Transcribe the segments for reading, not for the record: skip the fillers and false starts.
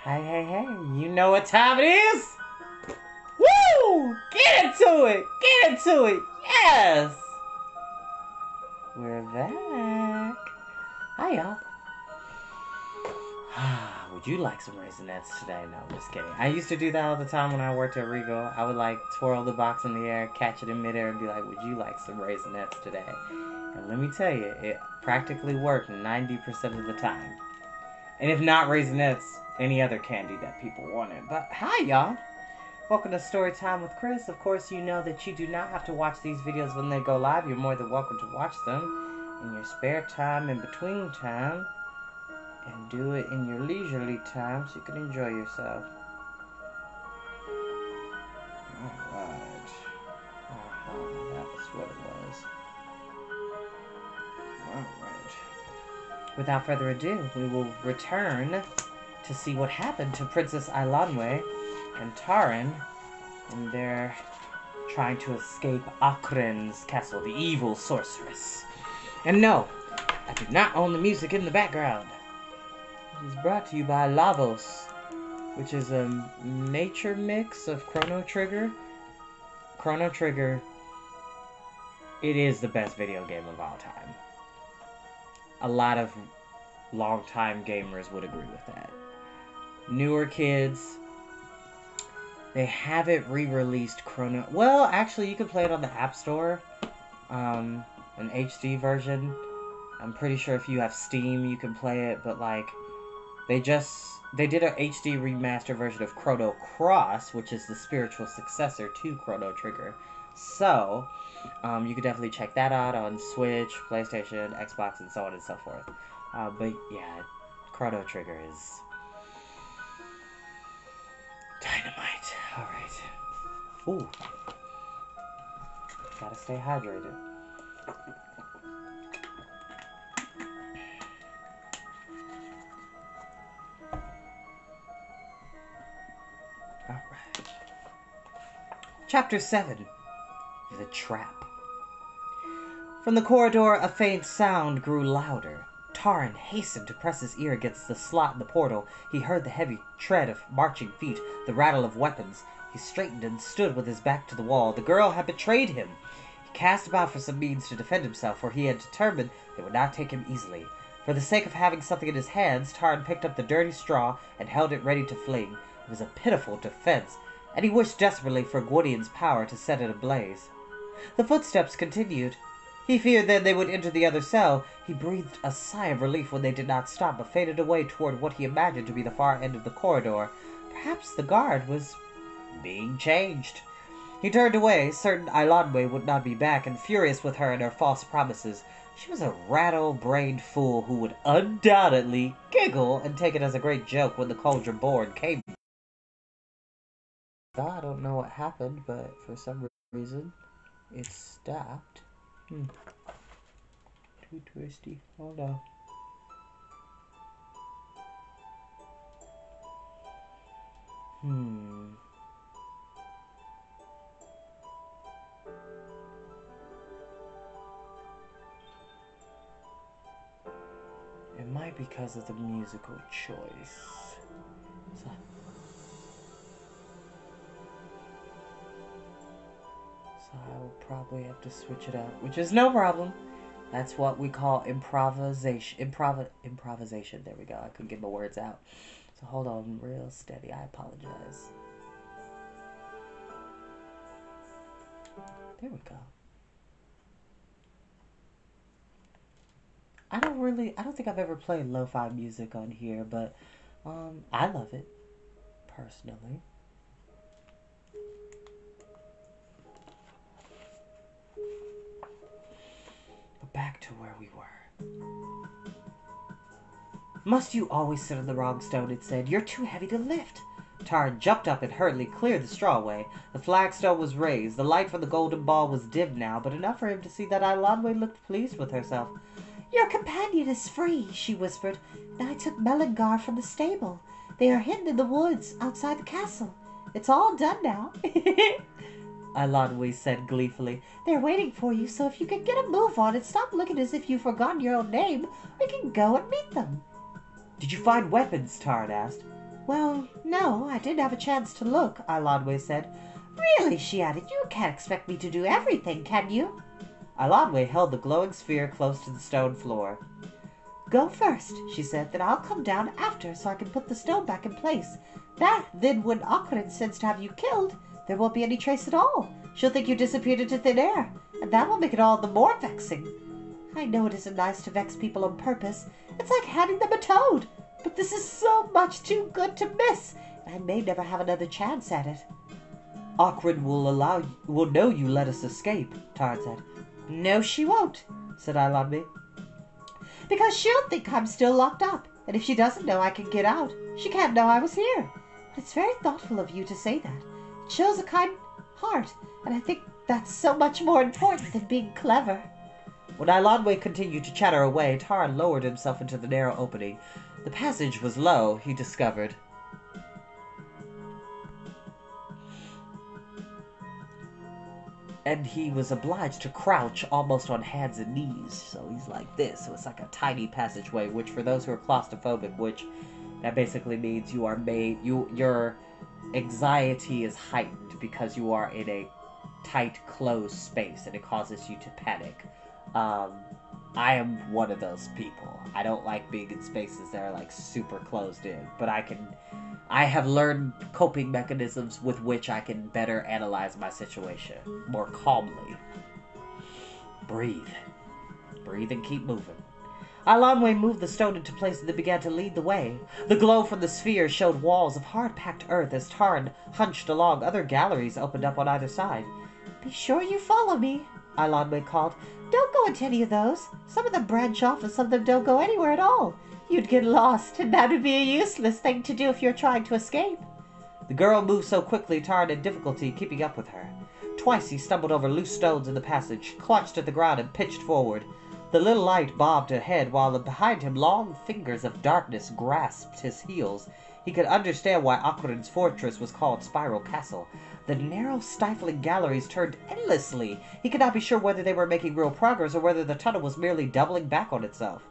Hey, hey, hey, you know what time it is? Woo! Get into it! Get into it! Yes! We're back. Hi, y'all. Would you like some Raisinets today? No, I'm just kidding. I used to do that all the time when I worked at Regal. I would like twirl the box in the air, catch it in midair, and be like, would you like some Raisinets today? And let me tell you, it practically worked 90% of the time. And if not Raisinets, any other candy that people wanted. But hi, y'all. Welcome to Storytime with Chris. Of course, you know that you do not have to watch these videos when they go live. You're more than welcome to watch them in your spare time, in between time, and do it in your leisurely time so you can enjoy yourself. Alright. That was what it was. Alright. Without further ado, we will return to see what happened to Princess Ilanwe and Taran, and they're trying to escape Akren's castle, the evil sorceress. And no, I do not own the music in the background. It is brought to you by Lavos, which is a nature mix of Chrono Trigger. Chrono Trigger, it is the best video game of all time. A lot of long-time gamers would agree with that. Newer kids, they haven't re-released Chrono... Well, actually, you can play it on the App Store. An HD version. I'm pretty sure if you have Steam, you can play it. But, like, they did an HD remaster version of Chrono Cross, which is the spiritual successor to Chrono Trigger. So, you could definitely check that out on Switch, PlayStation, Xbox, and so on and so forth. But, yeah, Chrono Trigger is... dynamite. Alright. Ooh. Gotta stay hydrated. Alright. Chapter 7. The Trap. From the corridor, a faint sound grew louder. Taran hastened to press his ear against the slot in the portal. He heard the heavy tread of marching feet, the rattle of weapons. He straightened and stood with his back to the wall. The girl had betrayed him. He cast about for some means to defend himself, for he had determined they would not take him easily. For the sake of having something in his hands, Taran picked up the dirty straw and held it ready to fling. It was a pitiful defense, and he wished desperately for Gwydion's power to set it ablaze. The footsteps continued. He feared then they would enter the other cell. He breathed a sigh of relief when they did not stop, but faded away toward what he imagined to be the far end of the corridor. Perhaps the guard was being changed. He turned away, certain Ilanwe would not be back, and furious with her and her false promises. She was a rattle-brained fool who would undoubtedly giggle and take it as a great joke when the cauldron board came. I don't know what happened, but for some reason, it stopped. Too twisty. Hold on. It might be because of the musical choice. So I will probably have to switch it up, which is no problem. That's what we call improvisation. Improvisation. There we go. I couldn't get my words out. So hold on real steady. I apologize. There we go. I don't think I've ever played lo-fi music on here, but I love it, personally. But back to where we were. Must you always sit on the wrong stone, it said. You're too heavy to lift. Taran jumped up and hurriedly cleared the straw away. The flagstone was raised. The light from the golden ball was dim now, but enough for him to see that Ilanwe looked pleased with herself. Your companion is free, she whispered, and I took Melangar from the stable. They are hidden in the woods outside the castle. It's all done now. Ilanwe said gleefully. They're waiting for you, so if you can get a move on and stop looking as if you've forgotten your own name, we can go and meet them. Did you find weapons? Taran asked. Well, no, I did have a chance to look, Ilanwe said. Really, she added, you can't expect me to do everything, can you? Ilanwe held the glowing sphere close to the stone floor. Go first, she said, then I'll come down after so I can put the stone back in place. Then when Akrin sends to have you killed, there won't be any trace at all. She'll think you disappeared into thin air, and that will make it all the more vexing. I know it isn't nice to vex people on purpose. It's like handing them a toad. But this is so much too good to miss, and I may never have another chance at it. Akrin will know you let us escape, Tarn said. No, she won't, said Ilanwe. Because she'll think I'm still locked up, and if she doesn't know I can get out, she can't know I was here. But it's very thoughtful of you to say that. It shows a kind heart, and I think that's so much more important than being clever. When Ilanwe continued to chatter away, Tarn lowered himself into the narrow opening. The passage was low, he discovered. And he was obliged to crouch almost on hands and knees. So he's like this. So it's like a tiny passageway, which for those who are claustrophobic, which that basically means you are your anxiety is heightened because you are in a tight, closed space, and it causes you to panic. I am one of those people. I don't like being in spaces that are like super closed in, but I have learned coping mechanisms with which I can better analyze my situation more calmly. Breathe. Breathe and keep moving. Ilanwe moved the stone into place and then began to lead the way. The glow from the sphere showed walls of hard-packed earth as Tarn hunched along. Other galleries opened up on either side. Be sure you follow me, Ilanwe called. Don't go into any of those. Some of them branch off and some of them don't go anywhere at all. You'd get lost, and that would be a useless thing to do if you're trying to escape. The girl moved so quickly Tarn had difficulty keeping up with her. Twice he stumbled over loose stones in the passage, clutched at the ground, and pitched forward. The little light bobbed ahead, while behind him long fingers of darkness grasped his heels. He could understand why Akrin's fortress was called Spiral Castle. The narrow, stifling galleries turned endlessly. He could not be sure whether they were making real progress or whether the tunnel was merely doubling back on itself.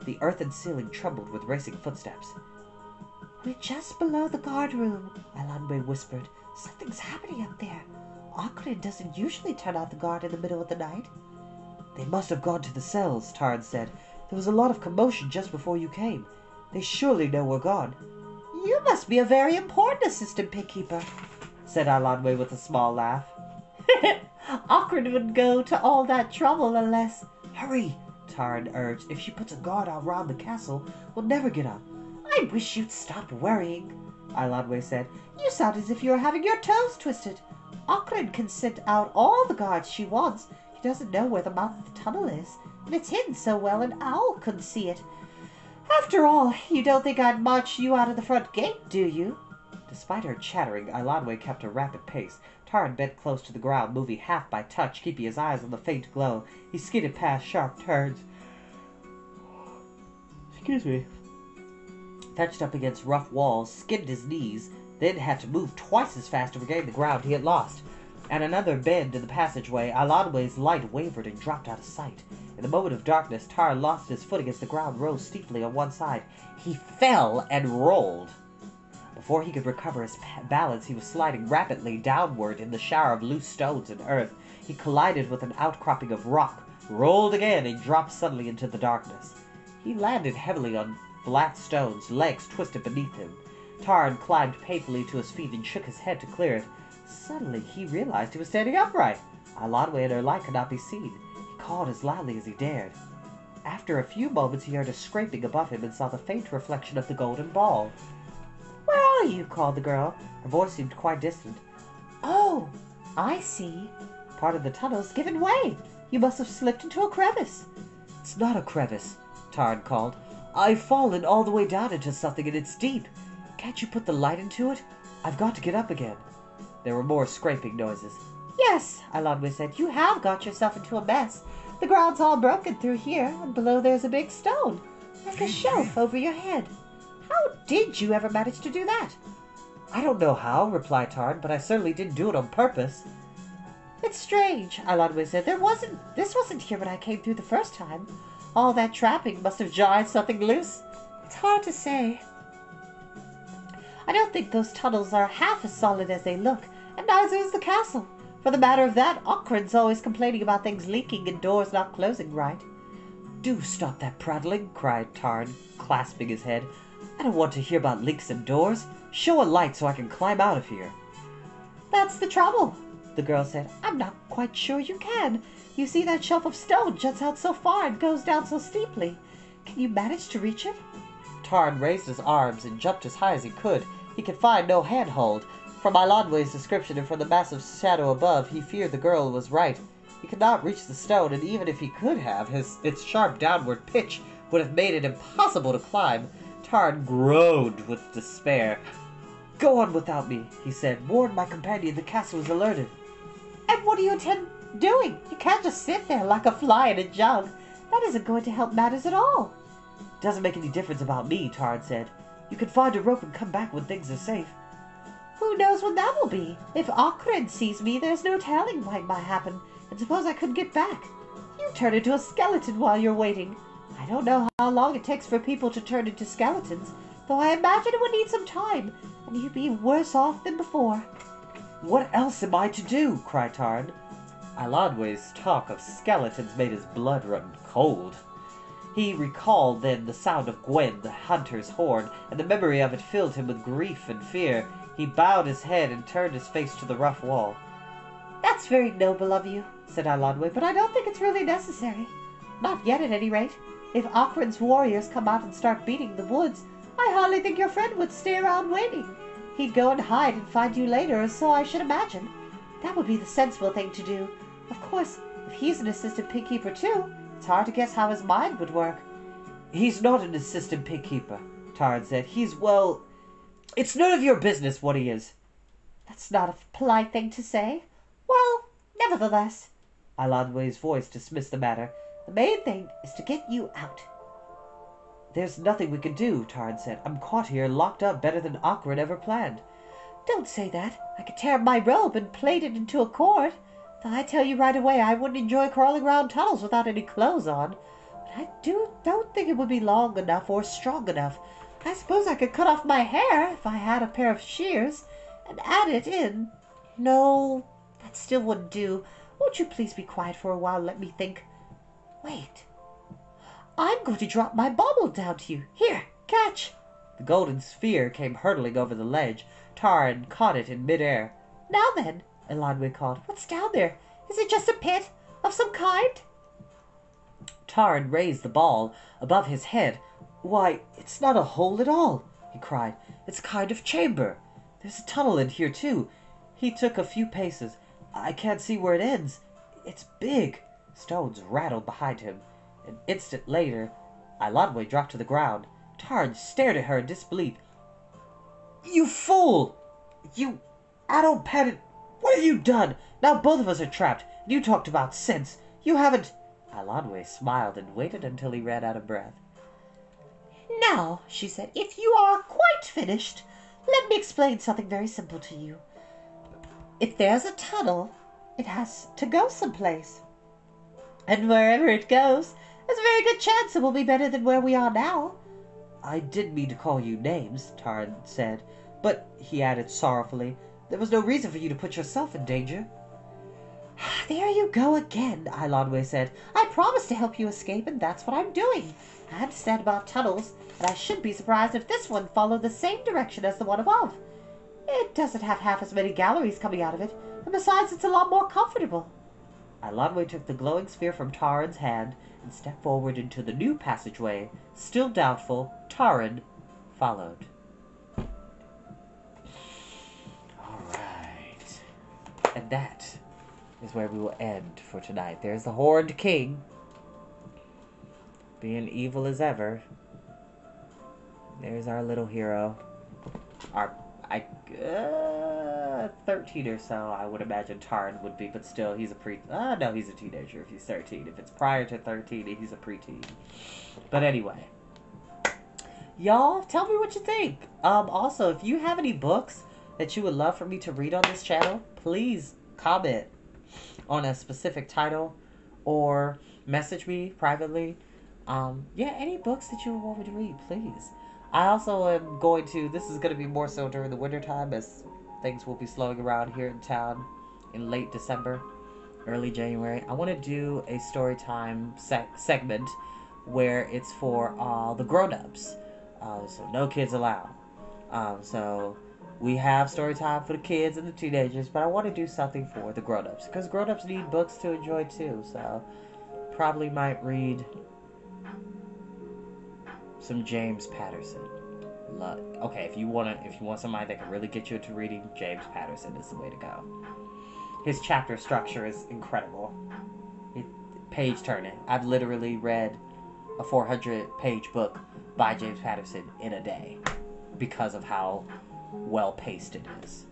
The earthen ceiling trembled with racing footsteps. We're just below the guard room, Ilanwe whispered. Something's happening up there. Akrin doesn't usually turn out the guard in the middle of the night. They must have gone to the cells, Tarn said. There was a lot of commotion just before you came. They surely know we're gone. You must be a very important assistant pigkeeper, said Ilanwe with a small laugh. Akrin would go to all that trouble unless... Hurry, Tarn urged. If she puts a guard out around the castle, we'll never get up. I wish you'd stop worrying, Ilanwe said. You sound as if you were having your toes twisted. Akrin can send out all the guards she wants. He doesn't know where the mouth of the tunnel is, and it's hidden so well an owl couldn't see it. After all, you don't think I'd march you out of the front gate, do you? Despite her chattering, Ilanwe kept a rapid pace. Tarn bent close to the ground, moving half by touch, keeping his eyes on the faint glow. He skidded past sharp turns. Excuse me. Touched up against rough walls, skinned his knees, then had to move twice as fast to regain the ground he had lost. At another bend in the passageway, Ilanwe's light wavered and dropped out of sight. In the moment of darkness, Tarn lost his footing as the ground rose steeply on one side. He fell and rolled. Before he could recover his balance, he was sliding rapidly downward in the shower of loose stones and earth. He collided with an outcropping of rock, rolled again, and dropped suddenly into the darkness. He landed heavily on flat stones, legs twisted beneath him. Tarn climbed painfully to his feet and shook his head to clear it. Suddenly, he realized he was standing upright. Ilanwe and her light could not be seen. He called as loudly as he dared. After a few moments, he heard a scraping above him and saw the faint reflection of the golden ball. "Where are you?" called the girl. Her voice seemed quite distant. "Oh, I see. Part of the tunnel's given way. You must have slipped into a crevice." "It's not a crevice," Tarn called. "I've fallen all the way down into something and it's deep. Can't you put the light into it? I've got to get up again." There were more scraping noises. "Yes," Ilanwe said, "you have got yourself into a mess. The ground's all broken through here, and below there's a big stone, like a shelf over your head. How did you ever manage to do that?" "I don't know how," replied Tarn, "but I certainly didn't do it on purpose." "It's strange," Ilanwe said. This wasn't here when I came through the first time. All that trapping must have jarred something loose. It's hard to say." I don't think those tunnels are half as solid as they look, and neither is the castle. For the matter of that, Ockran's always complaining about things leaking and doors not closing right. Do stop that prattling, cried Tarn, clasping his head. I don't want to hear about leaks and doors. Show a light so I can climb out of here. That's the trouble, the girl said. I'm not quite sure you can. You see, that shelf of stone juts out so far and goes down so steeply. Can you manage to reach it? Tarn raised his arms and jumped as high as he could. He could find no handhold. From Ilandwe's description and from the massive shadow above, he feared the girl was right. He could not reach the stone, and even if he could have, its sharp downward pitch would have made it impossible to climb. Tarn groaned with despair. Go on without me, he said. Warn my companion the castle is alerted. And what do you intend doing? You can't just sit there like a fly in a jug. That isn't going to help matters at all. Doesn't make any difference about me, Tarn said. You can find a rope and come back when things are safe. Who knows when that will be? If Ockran sees me, there's no telling what might happen. And suppose I couldn't get back. You turn into a skeleton while you're waiting. I don't know how long it takes for people to turn into skeletons, though I imagine it would need some time, and you'd be worse off than before. What else am I to do? Cried Tarn. Ilandwe's talk of skeletons made his blood run cold. He recalled then the sound of Gwen, the hunter's horn, and the memory of it filled him with grief and fear. He bowed his head and turned his face to the rough wall. That's very noble of you, said Ilandwe, but I don't think it's really necessary. Not yet, at any rate. If Ockran's warriors come out and start beating the woods, I hardly think your friend would stay around waiting. He'd go and hide and find you later, or so I should imagine. That would be the sensible thing to do. Of course, if he's an assistant pig keeper too, it's hard to guess how his mind would work. He's not an assistant pig keeper, Tarn said. He's, well, it's none of your business what he is. That's not a polite thing to say. Well, nevertheless, Ilandwe's voice dismissed the matter. The main thing is to get you out. There's nothing we can do, Tarn said. I'm caught here, locked up better than Ockran ever planned. Don't say that. I could tear my robe and plait it into a cord. Though I tell you right away, I wouldn't enjoy crawling around tunnels without any clothes on. But I don't think it would be long enough or strong enough. I suppose I could cut off my hair if I had a pair of shears and add it in. No, that still wouldn't do. Won't you please be quiet for a while and let me think? Wait. I'm going to drop my bauble down to you. Here, catch. The golden sphere came hurtling over the ledge. Tarn caught it in midair. Now then, Ilandwe called, what's down there? Is it just a pit of some kind? Tarn raised the ball above his head. Why, it's not a hole at all, he cried. It's a kind of chamber. There's a tunnel in here, too. He took a few paces. I can't see where it ends. It's big. Stones rattled behind him. An instant later, Ilandwe dropped to the ground. Tarn stared at her in disbelief. You fool! You addle-pated... What have you done? Now both of us are trapped. You talked about sense. You haven't... Ilandwe smiled and waited until he ran out of breath. Now, she said, if you are quite finished, let me explain something very simple to you. If there's a tunnel, it has to go someplace. And wherever it goes, there's a very good chance it will be better than where we are now. I didn't mean to call you names, Tarn said, but, he added sorrowfully, there was no reason for you to put yourself in danger. There you go again, Ilandwe said. I promised to help you escape, and that's what I'm doing. I understand about tunnels, and I shouldn't be surprised if this one followed the same direction as the one above. It doesn't have half as many galleries coming out of it, and besides, it's a lot more comfortable. Ilandwe took the glowing sphere from Tarn's hand and stepped forward into the new passageway. Still doubtful, Tarn followed. All right. And that is where we will end for tonight. There's the Horned King, being evil as ever. There's our little hero. 13 or so, I would imagine Tarn would be, but still, he's a no, he's a teenager if he's 13. If it's prior to 13, he's a preteen. But anyway. Y'all, tell me what you think. Also, if you have any books that you would love for me to read on this channel, please comment on a specific title or message me privately. Yeah, any books that you want me to read, please. I also am going to, this is going to be more so during the wintertime as things will be slowing around here in town in late December, early January. I want to do a story time segment where it's for all the grown-ups. So no kids allowed. So we have story time for the kids and the teenagers, but I want to do something for the grown-ups because grown-ups need books to enjoy too. So probably might read some James Patterson. Okay, if you want somebody that can really get you into reading, James Patterson is the way to go. His chapter structure is incredible. Page turning. I've literally read a 400-page book by James Patterson in a day because of how well paced it is.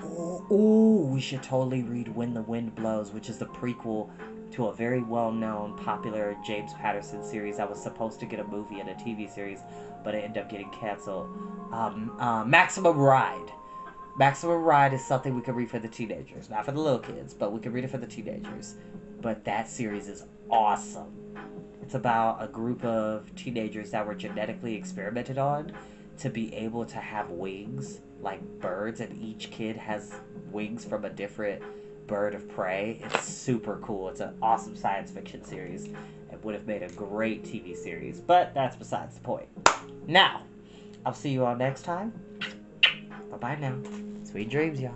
Oh, we should totally read When the Wind Blows, which is the prequel to a very well-known, popular James Patterson series that was supposed to get a movie and a TV series, but it ended up getting canceled. Maximum Ride. Maximum Ride is something we can read for the teenagers. Not for the little kids, but we can read it for the teenagers. But that series is awesome. It's about a group of teenagers that were genetically experimented on to be able to have wings like birds, and each kid has wings from a different bird of prey. It's super cool. It's an awesome science fiction series. It would have made a great TV series, but that's besides the point. Now, I'll see you all next time. Bye-bye now. Sweet dreams, y'all.